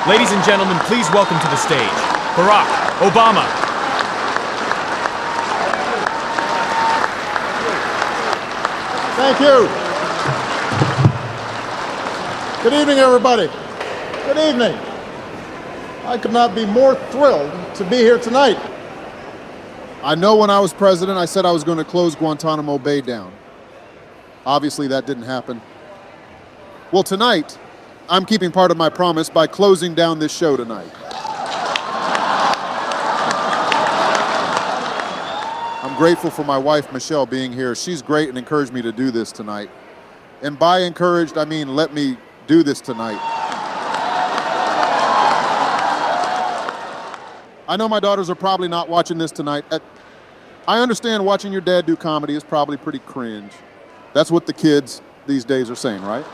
Ladies and gentlemen, please welcome to the stage, Barack Obama. Thank you. Good evening, everybody. Good evening. I could not be more thrilled to be here tonight. I know when I was president, I said I was going to close Guantanamo Bay down. Obviously, that didn't happen. Well, tonight, I'm keeping part of my promise by closing down this show tonight. I'm grateful for my wife, Michelle, being here. She's great and encouraged me to do this tonight. And by encouraged, I mean let me do this tonight. I know my daughters are probably not watching this tonight. I understand watching your dad do comedy is probably pretty cringe. That's what the kids these days are saying, right?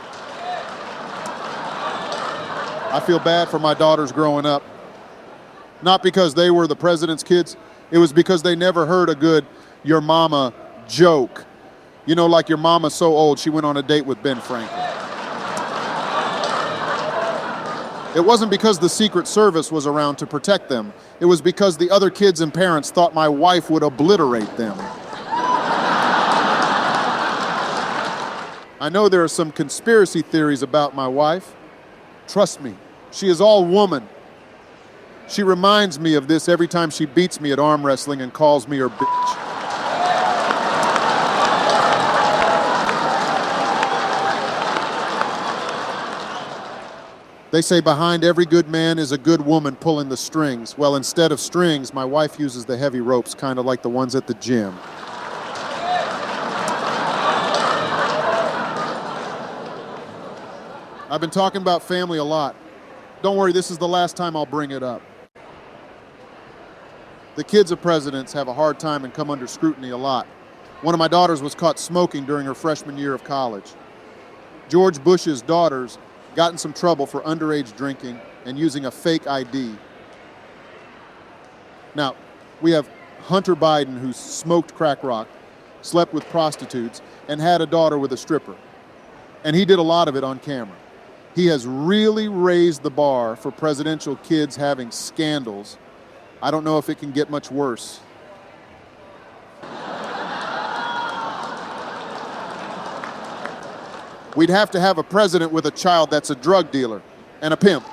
I feel bad for my daughters growing up. Not because they were the president's kids. It was because they never heard a good "your mama" joke. You know, like your mama's so old she went on a date with Ben Franklin. It wasn't because the Secret Service was around to protect them. It was because the other kids and parents thought my wife would obliterate them. I know there are some conspiracy theories about my wife. Trust me, she is all woman. She reminds me of this every time she beats me at arm wrestling and calls me her bitch. They say behind every good man is a good woman pulling the strings. Well, instead of strings, my wife uses the heavy ropes, kind of like the ones at the gym. I've been talking about family a lot. Don't worry, this is the last time I'll bring it up. The kids of presidents have a hard time and come under scrutiny a lot. One of my daughters was caught smoking during her freshman year of college. George Bush's daughters got in some trouble for underage drinking and using a fake ID. Now, we have Hunter Biden, who smoked crack rock, slept with prostitutes, and had a daughter with a stripper. And he did a lot of it on camera. He has really raised the bar for presidential kids having scandals. I don't know if it can get much worse. We'd have to have a president with a child that's a drug dealer and a pimp.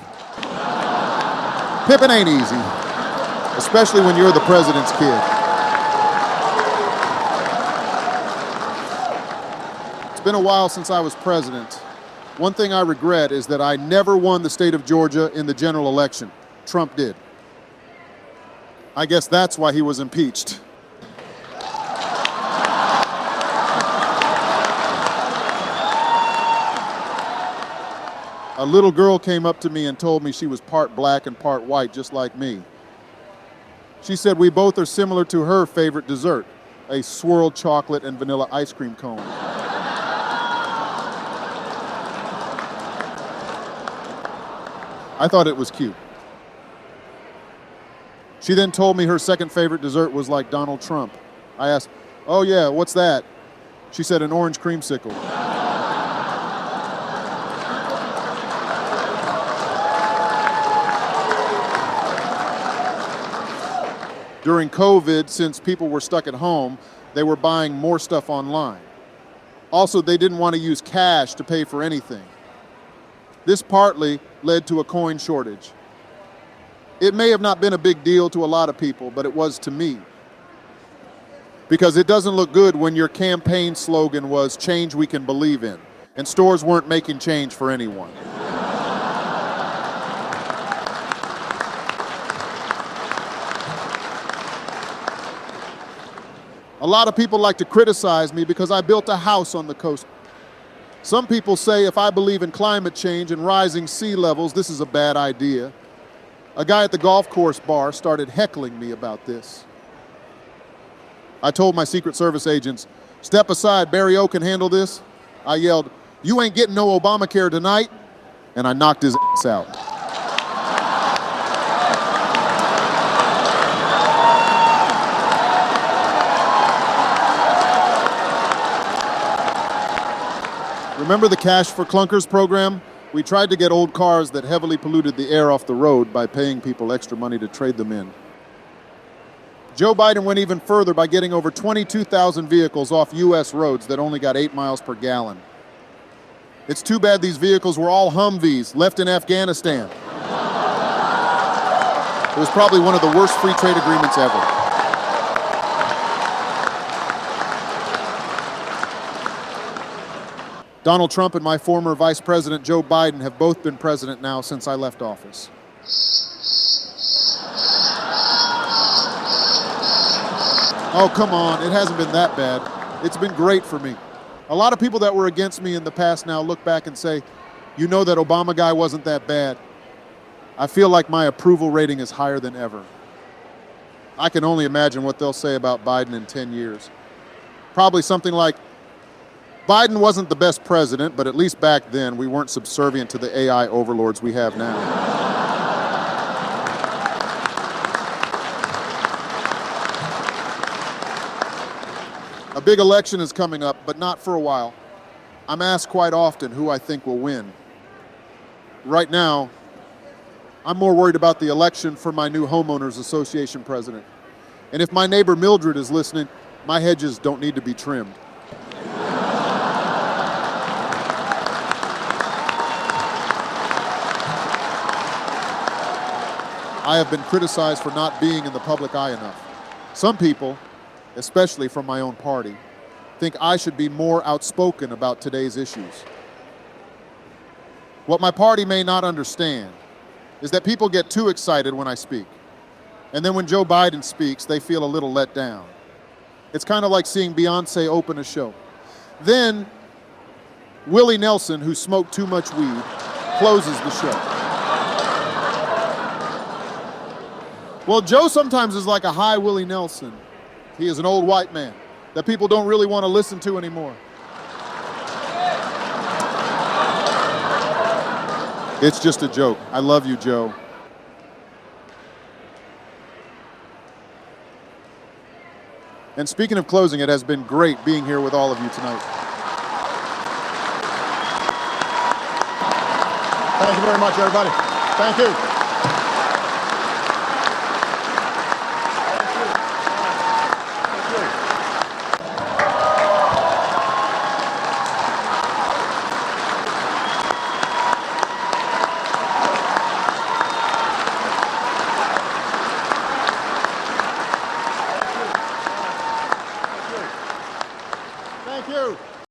Pimping ain't easy, especially when you're the president's kid. It's been a while since I was president. One thing I regret is that I never won the state of Georgia in the general election. Trump did. I guess that's why he was impeached. A little girl came up to me and told me she was part black and part white, just like me. She said we both are similar to her favorite dessert, a swirled chocolate and vanilla ice cream cone. I thought it was cute. She then told me her second favorite dessert was like Donald Trump. I asked, "Oh yeah, what's that?" She said, "An orange creamsicle." During COVID, since people were stuck at home, they were buying more stuff online. Also, they didn't want to use cash to pay for anything. This partly led to a coin shortage. It may have not been a big deal to a lot of people, but it was to me. Because it doesn't look good when your campaign slogan was "change we can believe in," and stores weren't making change for anyone. A lot of people like to criticize me because I built a house on the coast. Some people say if I believe in climate change and rising sea levels, this is a bad idea. A guy at the golf course bar started heckling me about this. I told my Secret Service agents, "Step aside, Barry O can handle this." I yelled, "You ain't getting no Obamacare tonight," and I knocked his ass out. Remember the Cash for Clunkers program? We tried to get old cars that heavily polluted the air off the road by paying people extra money to trade them in. Joe Biden went even further by getting over 22,000 vehicles off U.S. roads that only got 8 miles per gallon. It's too bad these vehicles were all Humvees left in Afghanistan. It was probably one of the worst free trade agreements ever. Donald Trump and my former Vice President Joe Biden have both been president now since I left office. Oh, come on, it hasn't been that bad. It's been great for me. A lot of people that were against me in the past now look back and say, you know that Obama guy wasn't that bad. I feel like my approval rating is higher than ever. I can only imagine what they'll say about Biden in 10 years. Probably something like, Biden wasn't the best president, but at least back then we weren't subservient to the AI overlords we have now. A big election is coming up, but not for a while. I'm asked quite often who I think will win. Right now, I'm more worried about the election for my new homeowners association president. And if my neighbor Mildred is listening, my hedges don't need to be trimmed. I have been criticized for not being in the public eye enough. Some people, especially from my own party, think I should be more outspoken about today's issues. What my party may not understand is that people get too excited when I speak. And then when Joe Biden speaks, they feel a little let down. It's kind of like seeing Beyonce open a show. Then Willie Nelson, who smoked too much weed, closes the show. Well, Joe sometimes is like a high Willie Nelson. He is an old white man that people don't really want to listen to anymore. It's just a joke. I love you, Joe. And speaking of closing, it has been great being here with all of you tonight. Thank you very much, everybody. Thank you. Thank you.